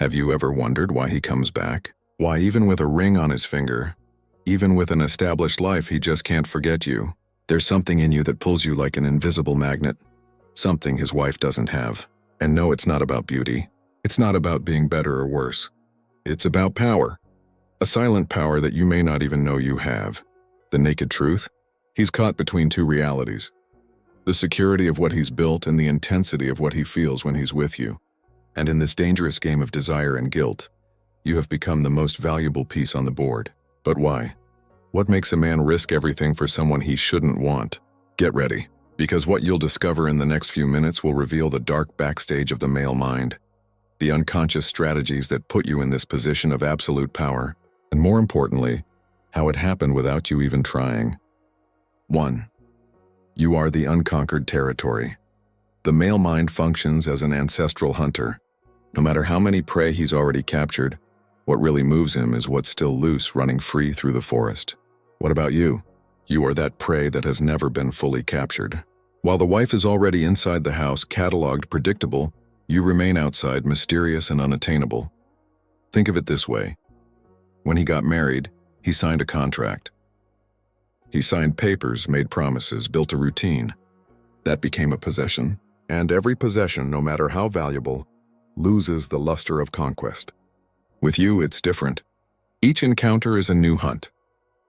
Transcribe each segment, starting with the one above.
Have you ever wondered why he comes back? Why even with a ring on his finger, even with an established life, he just can't forget you? There's something in you that pulls you like an invisible magnet, something his wife doesn't have. And no, it's not about beauty. It's not about being better or worse. It's about power. A silent power that you may not even know you have. The naked truth? He's caught between two realities. The security of what he's built and the intensity of what he feels when he's with you. And in this dangerous game of desire and guilt, you have become the most valuable piece on the board. But why? What makes a man risk everything for someone he shouldn't want? Get ready, because what you'll discover in the next few minutes will reveal the dark backstage of the male mind, the unconscious strategies that put you in this position of absolute power, and more importantly, how it happened without you even trying. 1. You are the unconquered territory. The male mind functions as an ancestral hunter. No matter how many prey he's already captured, what really moves him is what's still loose, running free through the forest. What about you? You are that prey that has never been fully captured. While the wife is already inside the house, cataloged, predictable, you remain outside, mysterious and unattainable. Think of it this way. When he got married, he signed a contract. He signed papers, made promises, built a routine. That became a possession. And every possession, no matter how valuable, loses the luster of conquest. With you, it's different. Each encounter is a new hunt.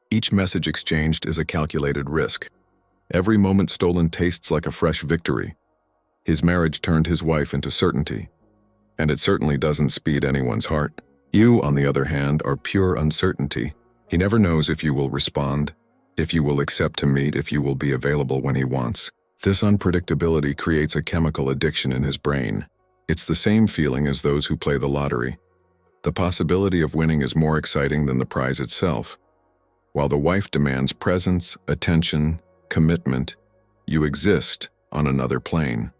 Each message exchanged is a calculated risk. Every moment stolen tastes like a fresh victory. His marriage turned his wife into certainty, and it certainly doesn't speed anyone's heart. You, on the other hand, are pure uncertainty. He never knows if you will respond, if you will accept to meet, if you will be available when he wants. This unpredictability creates a chemical addiction in his brain. It's the same feeling as those who play the lottery. The possibility of winning is more exciting than the prize itself. While the wife demands presence, attention, commitment, you exist on another plane.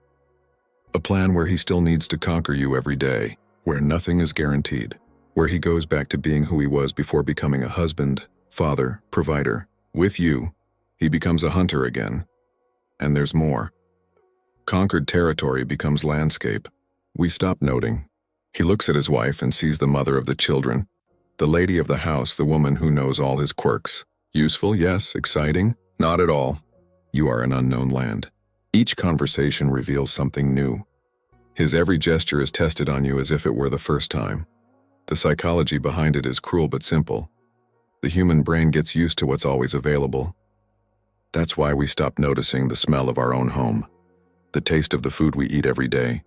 A plan where he still needs to conquer you every day, where nothing is guaranteed, where he goes back to being who he was before becoming a husband, father, provider. With you, he becomes a hunter again. And there's more. Conquered territory becomes landscape. We stop noting. He looks at his wife and sees the mother of the children, the lady of the house, the woman who knows all his quirks. Useful, yes. Exciting? Not at all. You are an unknown land. Each conversation reveals something new. His every gesture is tested on you as if it were the first time. The psychology behind it is cruel but simple. The human brain gets used to what's always available. That's why we stop noticing the smell of our own home, the taste of the food we eat every day,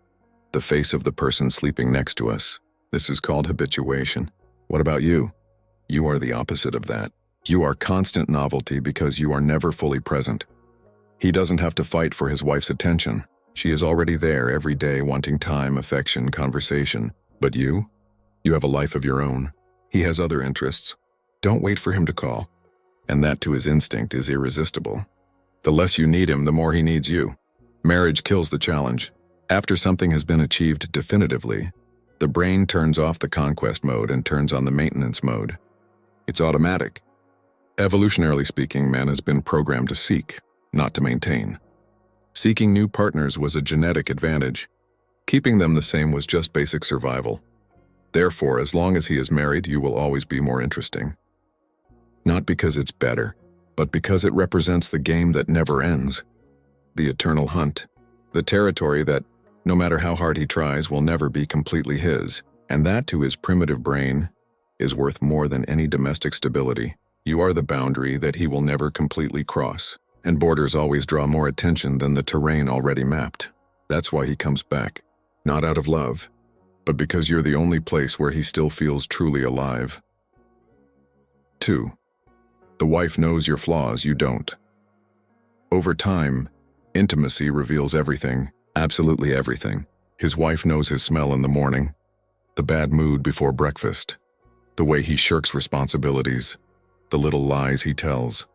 the face of the person sleeping next to us. This is called habituation. What about you? You are the opposite of that. You are constant novelty because you are never fully present. He doesn't have to fight for his wife's attention. She is already there every day wanting time, affection, conversation. But you? You have a life of your own. He has other interests. Don't wait for him to call. And that to his instinct is irresistible. The less you need him, the more he needs you. Marriage kills the challenge. After something has been achieved definitively, the brain turns off the conquest mode and turns on the maintenance mode. It's automatic. Evolutionarily speaking, man has been programmed to seek, not to maintain. Seeking new partners was a genetic advantage. Keeping them the same was just basic survival. Therefore, as long as he is married, you will always be more interesting. Not because it's better, but because it represents the game that never ends. The eternal hunt. The territory that, no matter how hard he tries, will never be completely his. And that, to his primitive brain, is worth more than any domestic stability. You are the boundary that he will never completely cross. And borders always draw more attention than the terrain already mapped. That's why he comes back. Not out of love, but because you're the only place where he still feels truly alive. 2. The wife knows your flaws, you don't. Over time, intimacy reveals everything, absolutely everything. His wife knows his smell in the morning, the bad mood before breakfast, the way he shirks responsibilities, the little lies he tells,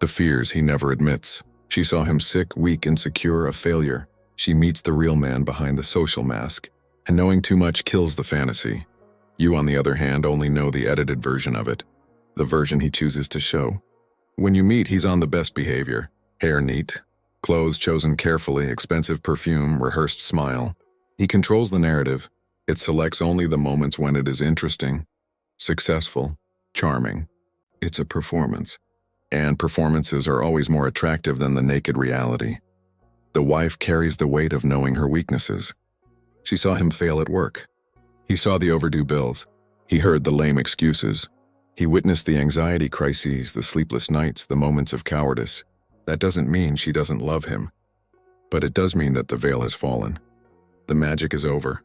the fears he never admits. She saw him sick, weak, insecure, a failure. She meets the real man behind the social mask, and knowing too much kills the fantasy. You, on the other hand, only know the edited version of it, the version he chooses to show. When you meet, he's on the best behavior. Hair neat, clothes chosen carefully, expensive perfume, rehearsed smile. He controls the narrative, It selects only the moments when it is interesting, successful, charming. It's a performance. And performances are always more attractive than the naked reality. The wife carries the weight of knowing her weaknesses. She saw him fail at work. He saw the overdue bills. He heard the lame excuses. He witnessed the anxiety crises, the sleepless nights, the moments of cowardice. That doesn't mean she doesn't love him. But it does mean that the veil has fallen. The magic is over.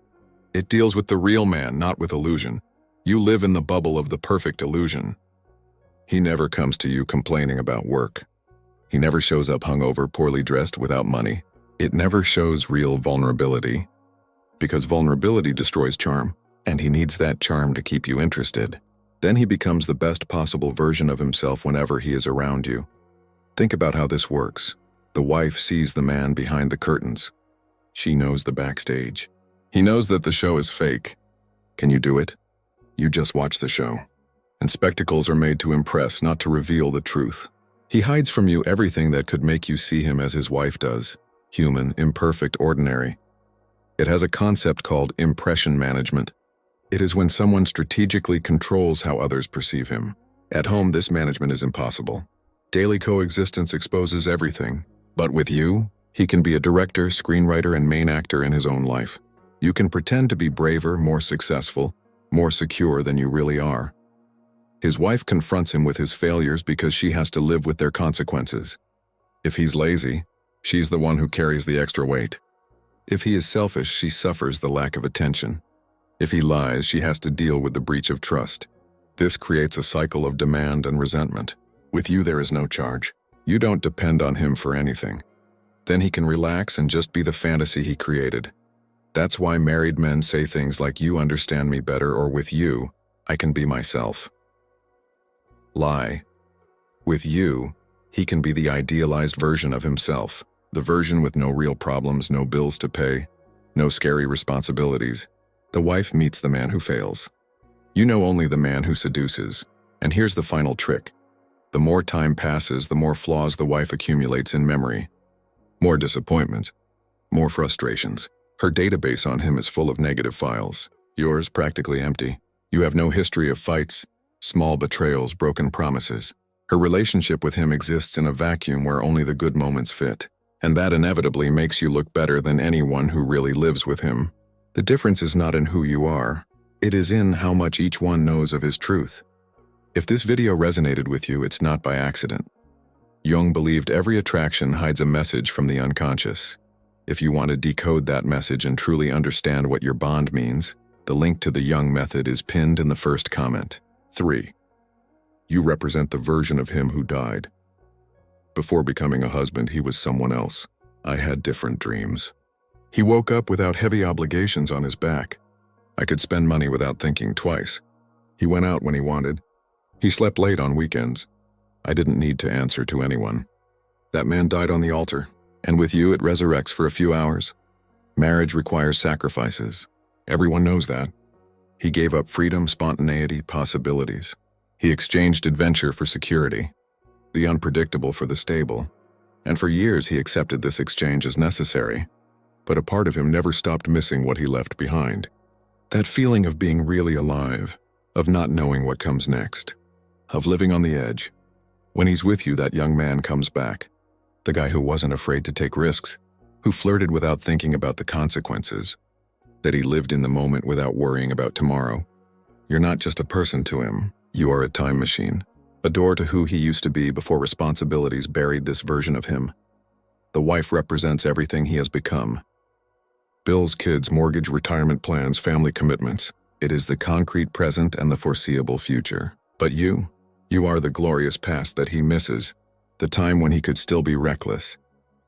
It deals with the real man, not with illusion. You live in the bubble of the perfect illusion. He never comes to you complaining about work. He never shows up hungover, poorly dressed, without money. It never shows real vulnerability. Because vulnerability destroys charm, and he needs that charm to keep you interested. Then he becomes the best possible version of himself whenever he is around you. Think about how this works. The wife sees the man behind the curtains. She knows the backstage. He knows that the show is fake. Can you do it? You just watch the show. And spectacles are made to impress, not to reveal the truth. He hides from you everything that could make you see him as his wife does. Human, imperfect, ordinary. It has a concept called impression management. It is when someone strategically controls how others perceive him. At home, this management is impossible. Daily coexistence exposes everything. But with you, he can be a director, screenwriter, and main actor in his own life. You can pretend to be braver, more successful, more secure than you really are. His wife confronts him with his failures because she has to live with their consequences. If he's lazy, she's the one who carries the extra weight. If he is selfish, she suffers the lack of attention. If he lies, she has to deal with the breach of trust. This creates a cycle of demand and resentment. With you, there is no charge. You don't depend on him for anything. Then he can relax and just be the fantasy he created. That's why married men say things like, "You understand me better," or "With you, I can be myself." Lie. With you, he can be the idealized version of himself, the version with no real problems, no bills to pay, no scary responsibilities. The wife meets the man who fails. You know only the man who seduces. And here's the final trick. The more time passes, the more flaws the wife accumulates in memory. More disappointments, more frustrations. Her database on him is full of negative files. Yours practically empty. You have no history of fights, small betrayals, broken promises. Her relationship with him exists in a vacuum where only the good moments fit. And that inevitably makes you look better than anyone who really lives with him. The difference is not in who you are. It is in how much each one knows of his truth. If this video resonated with you, it's not by accident. Jung believed every attraction hides a message from the unconscious. If you want to decode that message and truly understand what your bond means, the link to the Jung Method is pinned in the first comment. 3. You represent the version of him who died. Before becoming a husband, he was someone else. I had different dreams. He woke up without heavy obligations on his back. I could spend money without thinking twice. He went out when he wanted. He slept late on weekends. I didn't need to answer to anyone. That man died on the altar, and with you it resurrects for a few hours. Marriage requires sacrifices. Everyone knows that. He gave up freedom, spontaneity, possibilities. He exchanged adventure for security, the unpredictable for the stable. And for years he accepted this exchange as necessary. But a part of him never stopped missing what he left behind. That feeling of being really alive, of not knowing what comes next, of living on the edge. When he's with you, that young man comes back. The guy who wasn't afraid to take risks, who flirted without thinking about the consequences, that he lived in the moment without worrying about tomorrow. You're not just a person to him, you are a time machine, a door to who he used to be before responsibilities buried this version of him. The wife represents everything he has become. Bills, kids, mortgage, retirement plans, family commitments. It is the concrete present and the foreseeable future. But you are the glorious past that he misses, the time when he could still be reckless.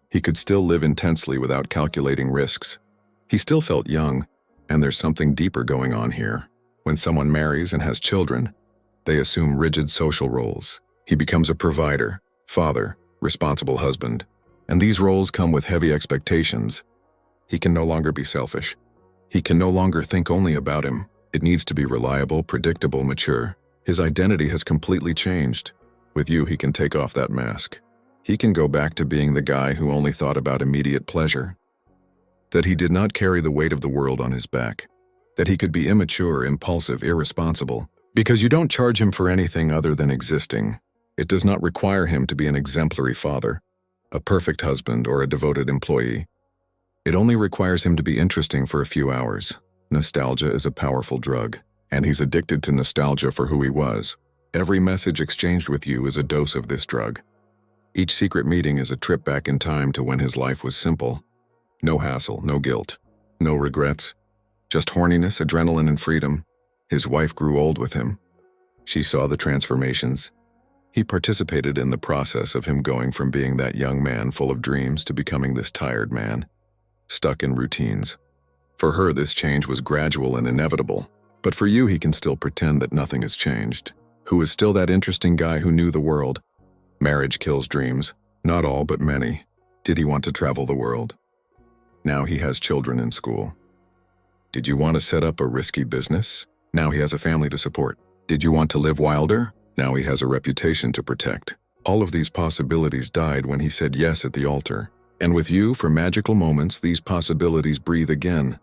He could still live intensely without calculating risks. He still felt young, and there's something deeper going on here. When someone marries and has children, they assume rigid social roles. He becomes a provider, father, responsible husband. And these roles come with heavy expectations. He can no longer be selfish. He can no longer think only about him. It needs to be reliable, predictable, mature. His identity has completely changed. With you, he can take off that mask. He can go back to being the guy who only thought about immediate pleasure. That he did not carry the weight of the world on his back. that he could be immature, impulsive, irresponsible, because you don't charge him for anything other than existing. It does not require him to be an exemplary father, a perfect husband, or a devoted employee. It only requires him to be interesting for a few hours. Nostalgia is a powerful drug, and he's addicted to nostalgia for who he was. Every message exchanged with you is a dose of this drug. Each secret meeting is a trip back in time to when his life was simple. No hassle, no guilt, no regrets. Just horniness, adrenaline, and freedom. His wife grew old with him. She saw the transformations. He participated in the process of him going from being that young man full of dreams to becoming this tired man, stuck in routines. For her, this change was gradual and inevitable. But for you, he can still pretend that nothing has changed. Who is still that interesting guy who knew the world? Marriage kills dreams. Not all, but many. Did he want to travel the world? Now he has children in school. Did you want to set up a risky business? Now he has a family to support. Did you want to live wilder? Now he has a reputation to protect. All of these possibilities died when he said yes at the altar. And with you, for magical moments, these possibilities breathe again.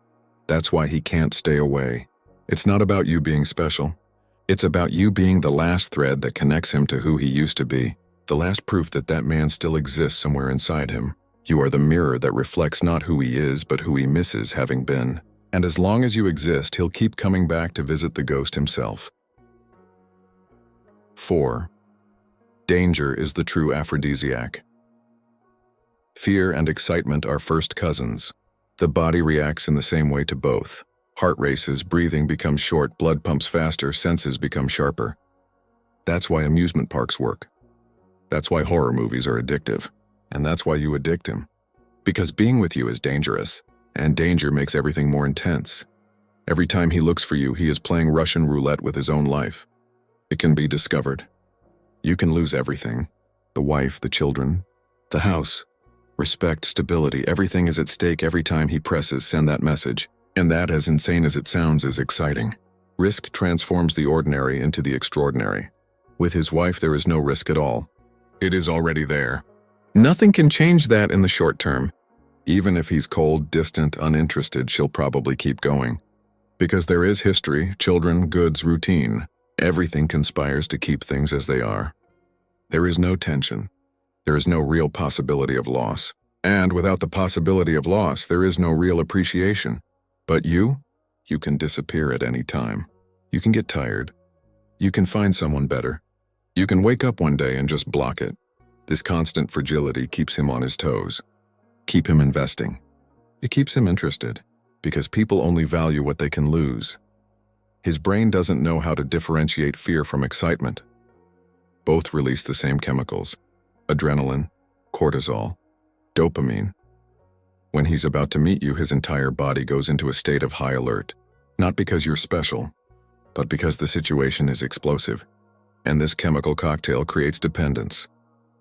That's why he can't stay away. It's not about you being special. It's about you being the last thread that connects him to who he used to be. The last proof that that man still exists somewhere inside him. You are the mirror that reflects not who he is, but who he misses having been. And as long as you exist, he'll keep coming back to visit the ghost himself. 4. Danger is the true aphrodisiac. Fear and excitement are first cousins. The body reacts in the same way to both. Heart races, breathing becomes short, blood pumps faster, senses become sharper. That's why amusement parks work. That's why horror movies are addictive. And that's why you addict him. Because being with you is dangerous, and danger makes everything more intense. Every time he looks for you, he is playing Russian roulette with his own life. It can be discovered. You can lose everything. The wife, the children, the house. Respect, stability, everything is at stake every time he presses send that message. And that, as insane as it sounds, is exciting. Risk transforms the ordinary into the extraordinary. With his wife, there is no risk at all. It is already there. Nothing can change that in the short term. Even if he's cold, distant, uninterested, she'll probably keep going. Because there is history, children, goods, routine. Everything conspires to keep things as they are. There is no tension. There is no real possibility of loss. And without the possibility of loss, there is no real appreciation. But you can disappear at any time. You can get tired. You can find someone better. You can wake up one day and just block it. This constant fragility keeps him on his toes. Keep him investing. It keeps him interested, because people only value what they can lose. His brain doesn't know how to differentiate fear from excitement. Both release the same chemicals: adrenaline, cortisol, dopamine. When he's about to meet you, his entire body goes into a state of high alert, not because you're special, but because the situation is explosive. And this chemical cocktail creates dependence.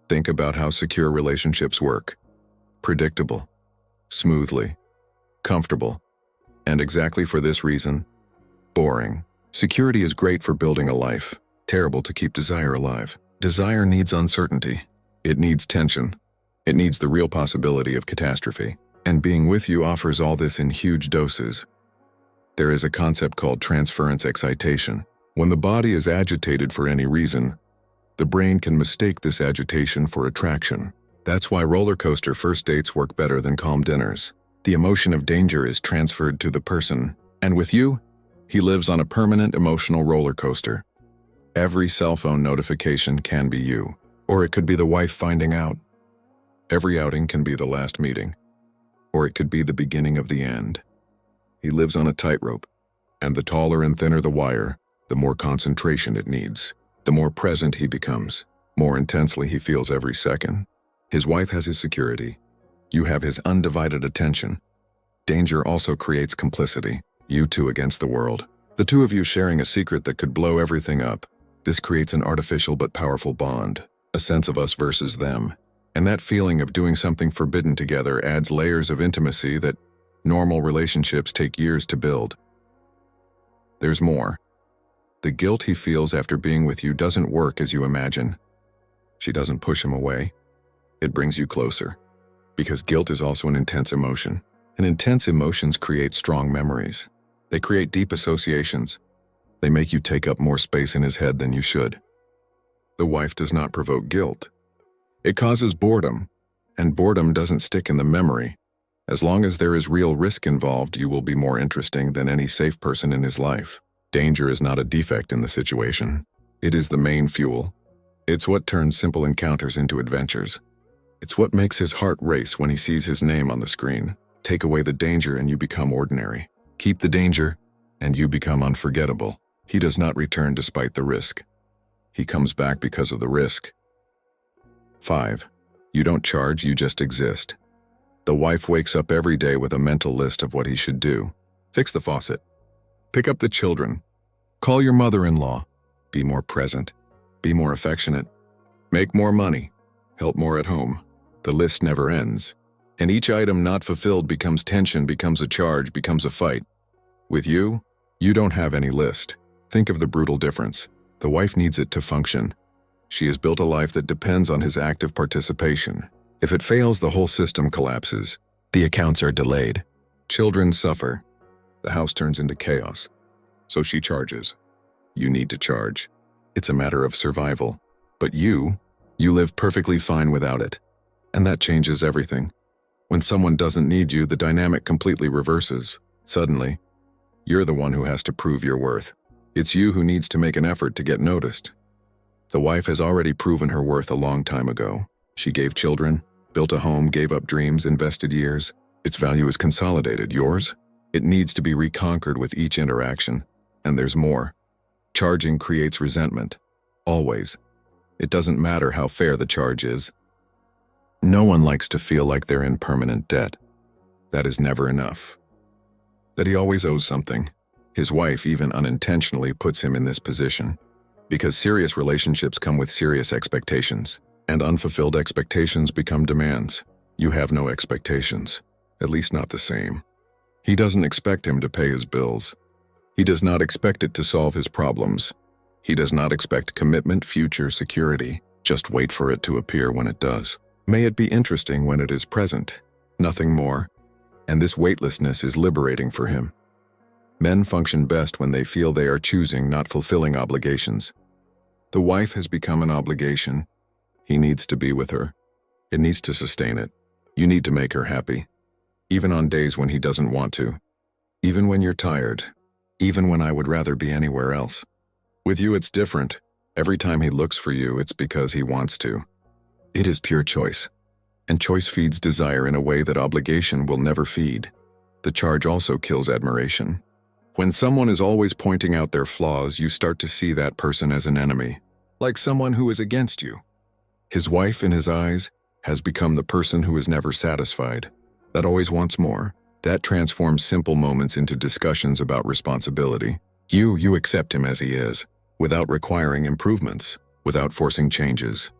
Think about how secure relationships work. Predictable, smoothly, comfortable, and exactly for this reason, boring. Security is great for building a life, terrible to keep desire alive. Desire needs uncertainty. It needs tension. It needs the real possibility of catastrophe. And being with you offers all this in huge doses. There is a concept called transference excitation. When the body is agitated for any reason, the brain can mistake this agitation for attraction. That's why roller coaster first dates work better than calm dinners. The emotion of danger is transferred to the person. And with you, he lives on a permanent emotional roller coaster. Every cell phone notification can be you, or it could be the wife finding out. Every outing can be the last meeting, or it could be the beginning of the end. He lives on a tightrope, and the taller and thinner the wire, the more concentration it needs. The more present he becomes, more intensely he feels every second. His wife has his security. You have his undivided attention. Danger also creates complicity, you two against the world. The two of you sharing a secret that could blow everything up. This creates an artificial but powerful bond, a sense of us versus them. And that feeling of doing something forbidden together adds layers of intimacy that normal relationships take years to build. There's more. The guilt he feels after being with you doesn't work as you imagine. She doesn't push him away. It brings you closer. Because guilt is also an intense emotion. And intense emotions create strong memories. They create deep associations. They make you take up more space in his head than you should. The wife does not provoke guilt. It causes boredom, and boredom doesn't stick in the memory. As long as there is real risk involved, you will be more interesting than any safe person in his life. Danger is not a defect in the situation. It is the main fuel. It's what turns simple encounters into adventures. It's what makes his heart race when he sees his name on the screen. Take away the danger and you become ordinary. Keep the danger and you become unforgettable. He does not return despite the risk. He comes back because of the risk. 5. You don't charge, you just exist. The wife wakes up every day with a mental list of what he should do. Fix the faucet. Pick up the children. Call your mother-in-law. Be more present. Be more affectionate. Make more money. Help more at home. The list never ends. And each item not fulfilled becomes tension, becomes a charge, becomes a fight. With you, you don't have any list. Think of the brutal difference. The wife needs it to function. She has built a life that depends on his active participation. If it fails, the whole system collapses. The accounts are delayed. Children suffer. The house turns into chaos. So she charges. You need to charge. It's a matter of survival. But you live perfectly fine without it. And that changes everything. When someone doesn't need you, the dynamic completely reverses. Suddenly, you're the one who has to prove your worth. It's you who needs to make an effort to get noticed. The wife has already proven her worth a long time ago. She gave children, built a home, gave up dreams, invested years. Its value is consolidated. Yours? It needs to be reconquered with each interaction. And there's more. Charging creates resentment. Always. It doesn't matter how fair the charge is. No one likes to feel like they're in permanent debt. That is never enough. That he always owes something. His wife even unintentionally puts him in this position. Because serious relationships come with serious expectations. And unfulfilled expectations become demands. You have no expectations. At least not the same. He doesn't expect him to pay his bills. He does not expect it to solve his problems. He does not expect commitment, future security. Just wait for it to appear when it does. May it be interesting when it is present. Nothing more. And this weightlessness is liberating for him. Men function best when they feel they are choosing, not fulfilling obligations. The wife has become an obligation. He needs to be with her. It needs to sustain it. You need to make her happy. Even on days when he doesn't want to. Even when you're tired. Even when I would rather be anywhere else. With you it's different. Every time he looks for you, it's because he wants to. It is pure choice. And choice feeds desire in a way that obligation will never feed. The charge also kills admiration. When someone is always pointing out their flaws, you start to see that person as an enemy. Like someone who is against you. His wife, in his eyes, has become the person who is never satisfied. That always wants more. That transforms simple moments into discussions about responsibility. You accept him as he is, without requiring improvements, without forcing changes.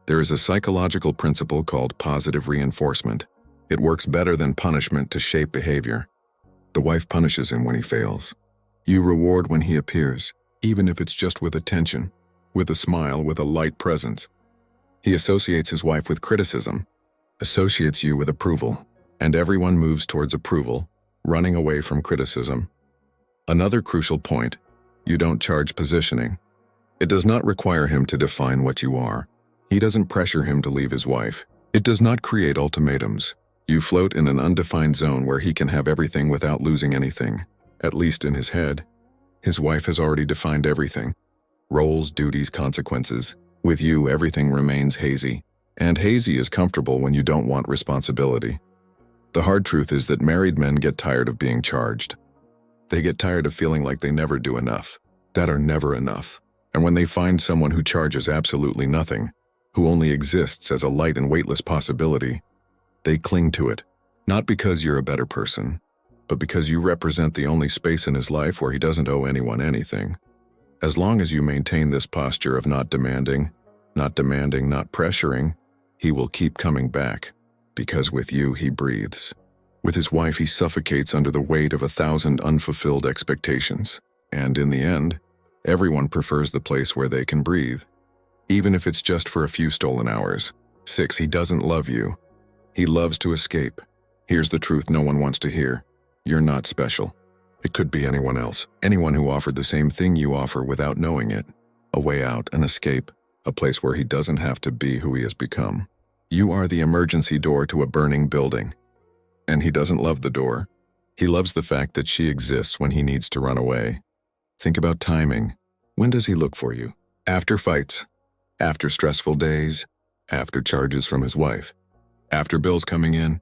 There is a psychological principle called positive reinforcement. It works better than punishment to shape behavior. The wife punishes him when he fails. You reward when he appears, even if it's just with attention, with a smile, with a light presence. He associates his wife with criticism, associates you with approval, and everyone moves towards approval, running away from criticism. Another crucial point, you don't charge positioning. It does not require him to define what you are. He doesn't pressure him to leave his wife. It does not create ultimatums. You float in an undefined zone where he can have everything without losing anything, at least in his head. His wife has already defined everything. Roles, duties, consequences. With you, everything remains hazy. And hazy is comfortable when you don't want responsibility. The hard truth is that married men get tired of being charged. They get tired of feeling like they never do enough, that are never enough. And when they find someone who charges absolutely nothing, who only exists as a light and weightless possibility, they cling to it, not because you're a better person, but because you represent the only space in his life where he doesn't owe anyone anything. As long as you maintain this posture of not demanding, not pressuring, he will keep coming back, because with you he breathes. With his wife he suffocates under the weight of 1,000 unfulfilled expectations, and in the end, everyone prefers the place where they can breathe, even if it's just for a few stolen hours. 6. He doesn't love you. He loves to escape. Here's the truth no one wants to hear. You're not special. It could be anyone else, anyone who offered the same thing you offer without knowing it. A way out, an escape, a place where he doesn't have to be who he has become. You are the emergency door to a burning building. And he doesn't love the door. He loves the fact that she exists when he needs to run away. Think about timing. When does he look for you? After fights, after stressful days, after charges from his wife, after bills coming in,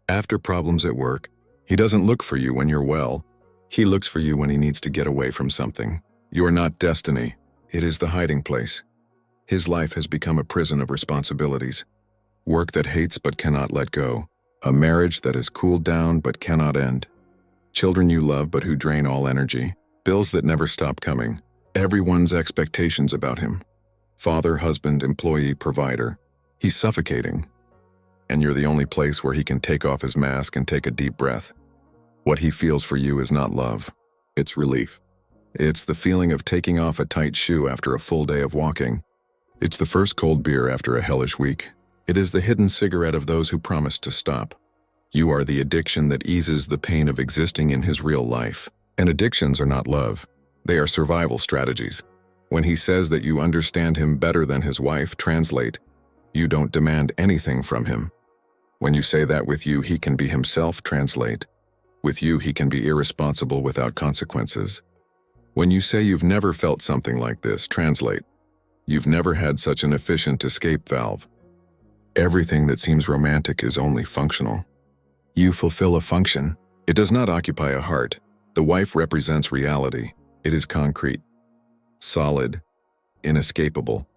after problems at work. He doesn't look for you when you're well. He looks for you when he needs to get away from something. You are not destiny. It is the hiding place. His life has become a prison of responsibilities. Work that hates but cannot let go. A marriage that has cooled down but cannot end. Children you love but who drain all energy. Bills that never stop coming. Everyone's expectations about him. Father, husband, employee, provider. He's suffocating. And you're the only place where he can take off his mask and take a deep breath. What he feels for you is not love. It's relief. It's the feeling of taking off a tight shoe after a full day of walking. It's the first cold beer after a hellish week. It is the hidden cigarette of those who promised to stop. You are the addiction that eases the pain of existing in his real life. And addictions are not love. They are survival strategies. When he says that you understand him better than his wife, translate, you don't demand anything from him. When you say that with you, he can be himself, translate. With you, he can be irresponsible without consequences. When you say you've never felt something like this, translate. You've never had such an efficient escape valve. Everything that seems romantic is only functional. You fulfill a function. It does not occupy a heart. The wife represents reality. It is concrete, solid, inescapable.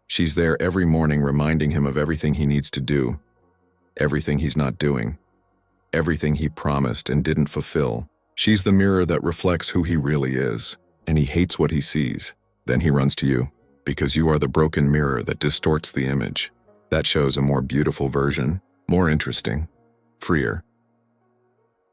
She's there every morning reminding him of everything he needs to do, everything he's not doing, everything he promised and didn't fulfill. She's the mirror that reflects who he really is, and he hates what he sees. Then he runs to you, because you are the broken mirror that distorts the image. That shows a more beautiful version, more interesting, freer.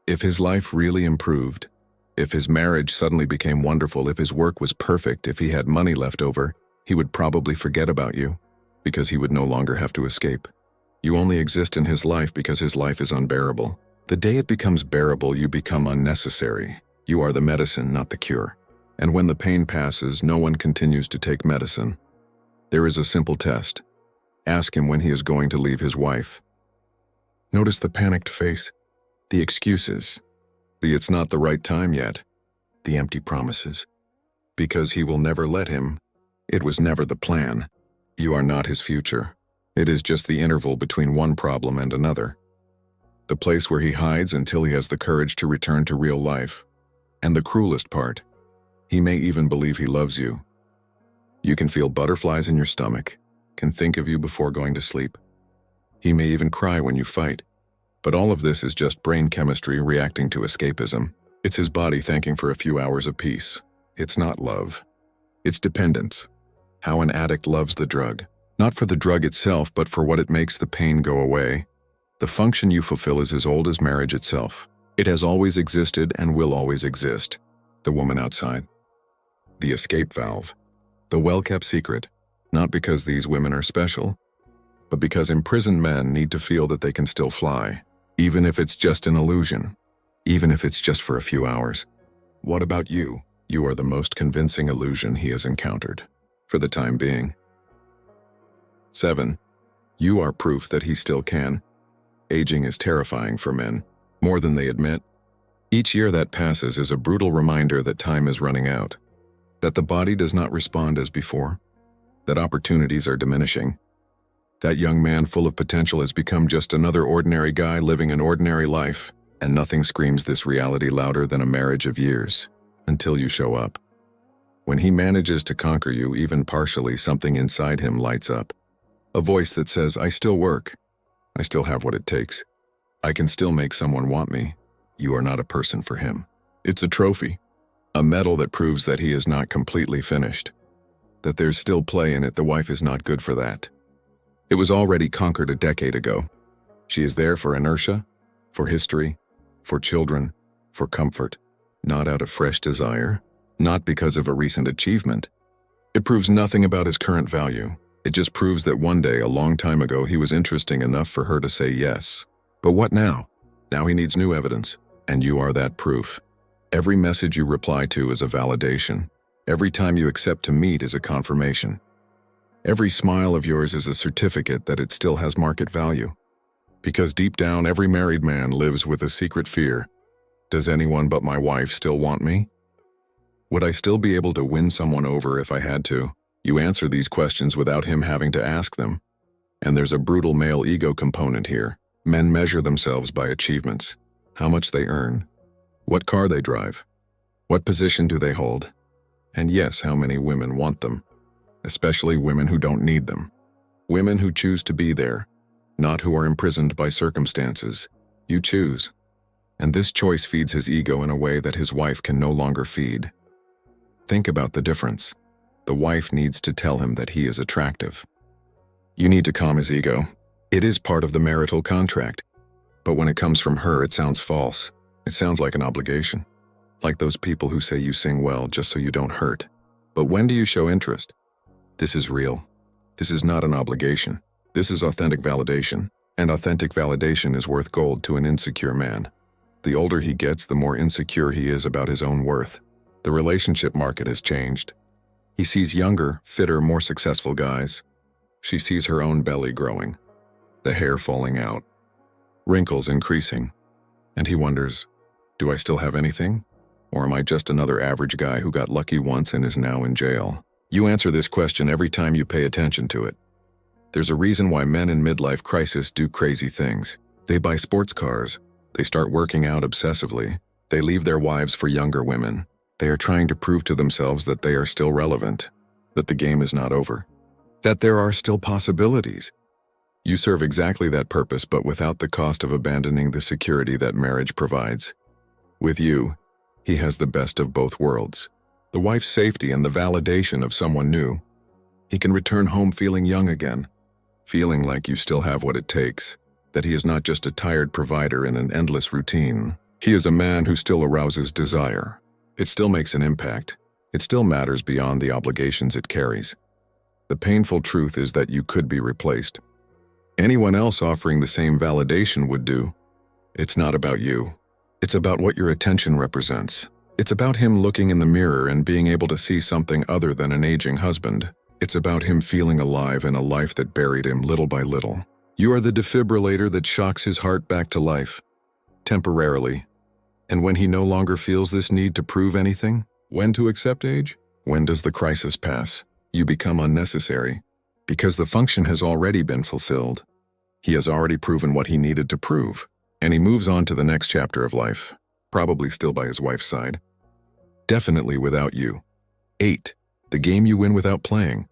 If his life really improved, if his marriage suddenly became wonderful, if his work was perfect, if he had money left over, he would probably forget about you, because he would no longer have to escape. You only exist in his life because his life is unbearable. The day it becomes bearable, you become unnecessary. You are the medicine, not the cure. And when the pain passes, no one continues to take medicine. There is a simple test. Ask him when he is going to leave his wife. Notice the panicked face, the excuses, the it's not the right time yet, the empty promises. Because he will never let him. It was never the plan. You are not his future. It is just the interval between one problem and another. The place where he hides until he has the courage to return to real life. And the cruelest part, he may even believe he loves you. You can feel butterflies in your stomach, can think of you before going to sleep. He may even cry when you fight. But all of this is just brain chemistry reacting to escapism. It's his body thanking for a few hours of peace. It's not love. It's dependence. How an addict loves the drug. Not for the drug itself, but for what it makes the pain go away. The function you fulfill is as old as marriage itself. It has always existed and will always exist. The woman outside. The escape valve. The well-kept secret. Not because these women are special, but because imprisoned men need to feel that they can still fly. Even if it's just an illusion. Even if it's just for a few hours. What about you? You are the most convincing illusion he has encountered. For the time being. 7. You are proof that he still can. Aging is terrifying for men, more than they admit. Each year that passes is a brutal reminder that time is running out. That the body does not respond as before. That opportunities are diminishing. That young man full of potential has become just another ordinary guy living an ordinary life, and nothing screams this reality louder than a marriage of years, until you show up. When he manages to conquer you, even partially, something inside him lights up. A voice that says, I still work. I still have what it takes. I can still make someone want me. You are not a person for him. It's a trophy. A medal that proves that he is not completely finished. That there's still play in it. The wife is not good for that. It was already conquered a decade ago. She is there for inertia, for history, for children, for comfort, not out of fresh desire, not because of a recent achievement. It proves nothing about his current value. It just proves that one day, a long time ago, he was interesting enough for her to say yes. But what now? Now he needs new evidence, and you are that proof. Every message you reply to is a validation. Every time you accept to meet is a confirmation. Every smile of yours is a certificate that it still has market value. Because deep down, every married man lives with a secret fear. Does anyone but my wife still want me? Would I still be able to win someone over if I had to? You answer these questions without him having to ask them. And there's a brutal male ego component here. Men measure themselves by achievements, how much they earn, what car they drive, what position do they hold, and yes, how many women want them, especially women who don't need them. Women who choose to be there, not who are imprisoned by circumstances. You choose. And this choice feeds his ego in a way that his wife can no longer feed. Think about the difference. The wife needs to tell him that he is attractive. You need to calm his ego. It is part of the marital contract. But when it comes from her, it sounds false. It sounds like an obligation. Like those people who say you sing well just so you don't hurt. But when do you show interest? This is real. This is not an obligation. This is authentic validation. And authentic validation is worth gold to an insecure man. The older he gets, the more insecure he is about his own worth. The relationship market has changed. He sees younger, fitter, more successful guys. She sees her own belly growing, the hair falling out, wrinkles increasing, and he wonders, do I still have anything? Or am I just another average guy who got lucky once and is now in jail? You answer this question every time you pay attention to it. There's a reason why men in midlife crisis do crazy things. They buy sports cars. They start working out obsessively. They leave their wives for younger women. They are trying to prove to themselves that they are still relevant, that the game is not over, that there are still possibilities. You serve exactly that purpose, but without the cost of abandoning the security that marriage provides. With you, he has the best of both worlds. The wife's safety and the validation of someone new. He can return home feeling young again, feeling like you still have what it takes, that he is not just a tired provider in an endless routine. He is a man who still arouses desire. It still makes an impact. It still matters beyond the obligations it carries. The painful truth is that you could be replaced. Anyone else offering the same validation would do. It's not about you. It's about what your attention represents. It's about him looking in the mirror and being able to see something other than an aging husband. It's about him feeling alive in a life that buried him little by little. You are the defibrillator that shocks his heart back to life, temporarily. And when he no longer feels this need to prove anything, when to accept age, when does the crisis pass? You become unnecessary, because the function has already been fulfilled. He has already proven what he needed to prove, and he moves on to the next chapter of life, probably still by his wife's side. Definitely without you. 8. The game you win without playing.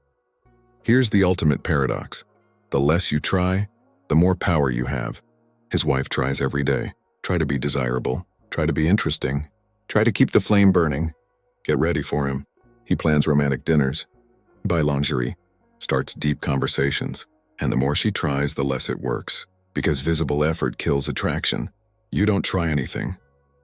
Here's the ultimate paradox. The less you try, the more power you have. His wife tries every day. Try to be desirable. Try to be interesting. Try to keep the flame burning. Get ready for him. He plans romantic dinners. Buy lingerie. Starts deep conversations. And the more she tries, the less it works. Because visible effort kills attraction. You don't try anything.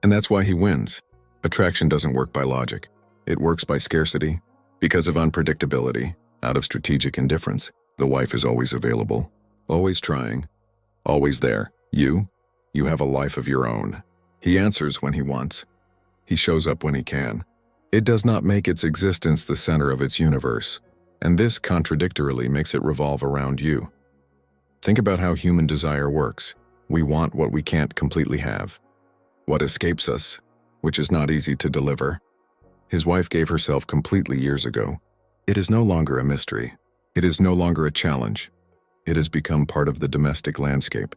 And that's why he wins. Attraction doesn't work by logic. It works by scarcity. Because of unpredictability. Out of strategic indifference. The wife is always available. Always trying. Always there. You have a life of your own. He answers when he wants. He shows up when he can. It does not make its existence the center of its universe, and this contradictorily makes it revolve around you. Think about how human desire works. We want what we can't completely have. What escapes us, which is not easy to deliver. His wife gave herself completely years ago. It is no longer a mystery. It is no longer a challenge. It has become part of the domestic landscape.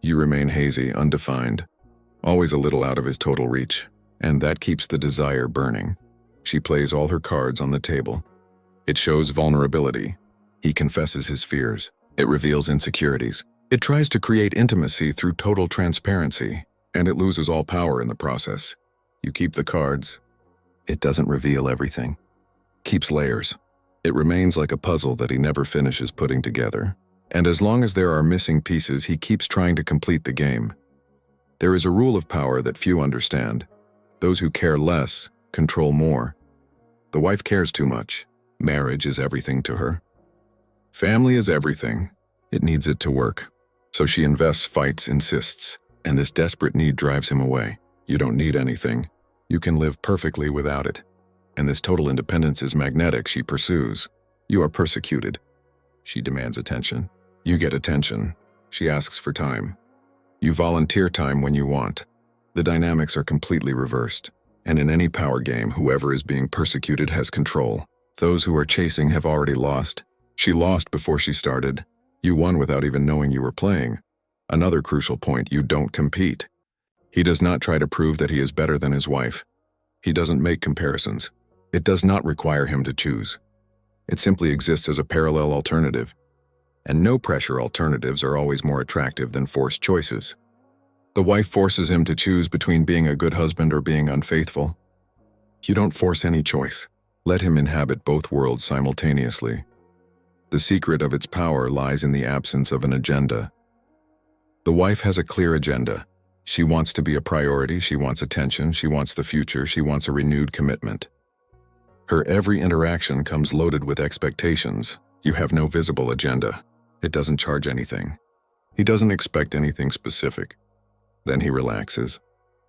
You remain hazy, undefined, always a little out of his total reach, and that keeps the desire burning. She plays all her cards on the table. It shows vulnerability. He confesses his fears. It reveals insecurities. It tries to create intimacy through total transparency, and it loses all power in the process. You keep the cards. It doesn't reveal everything. Keeps layers. It remains like a puzzle that he never finishes putting together. And as long as there are missing pieces, he keeps trying to complete the game. There is a rule of power that few understand. Those who care less control more. The wife cares too much. Marriage is everything to her. Family is everything. It needs it to work. So she invests, fights, insists, and this desperate need drives him away. You don't need anything. You can live perfectly without it. And this total independence is magnetic, she pursues. You are persecuted. She demands attention. You get attention. She asks for time. You volunteer time when you want. The dynamics are completely reversed. And in any power game, whoever is being persecuted has control. Those who are chasing have already lost. She lost before she started. You won without even knowing you were playing. Another crucial point, you don't compete. He does not try to prove that he is better than his wife. He doesn't make comparisons. It does not require him to choose. It simply exists as a parallel alternative. And no-pressure alternatives are always more attractive than forced choices. The wife forces him to choose between being a good husband or being unfaithful. You don't force any choice. Let him inhabit both worlds simultaneously. The secret of its power lies in the absence of an agenda. The wife has a clear agenda. She wants to be a priority, she wants attention, she wants the future, she wants a renewed commitment. Her every interaction comes loaded with expectations. You have no visible agenda. It doesn't charge anything. He doesn't expect anything specific. Then he relaxes.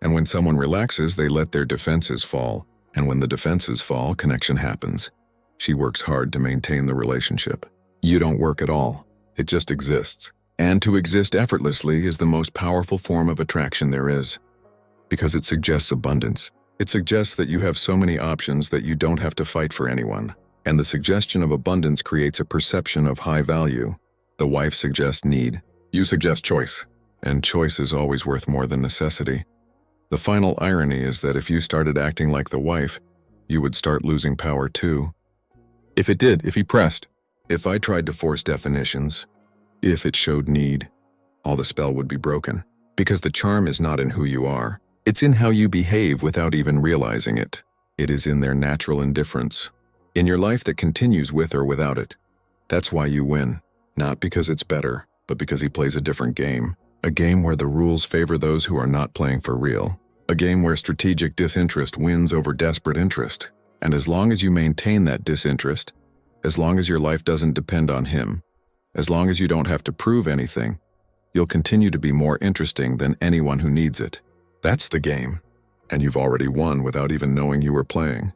And when someone relaxes, they let their defenses fall. And when the defenses fall, connection happens. She works hard to maintain the relationship. You don't work at all. It just exists. And to exist effortlessly is the most powerful form of attraction there is. Because it suggests abundance. It suggests that you have so many options that you don't have to fight for anyone. And the suggestion of abundance creates a perception of high value. The wife suggests need. You suggest choice. And choice is always worth more than necessity. The final irony is that if you started acting like the wife, you would start losing power too. If he pressed, if I tried to force definitions, if it showed need, all the spell would be broken. Because the charm is not in who you are. It's in how you behave without even realizing it. It is in their natural indifference. In your life that continues with or without it. That's why you win. Not because it's better, but because he plays a different game. A game where the rules favor those who are not playing for real. A game where strategic disinterest wins over desperate interest. And as long as you maintain that disinterest, as long as your life doesn't depend on him, as long as you don't have to prove anything, you'll continue to be more interesting than anyone who needs it. That's the game. And you've already won without even knowing you were playing.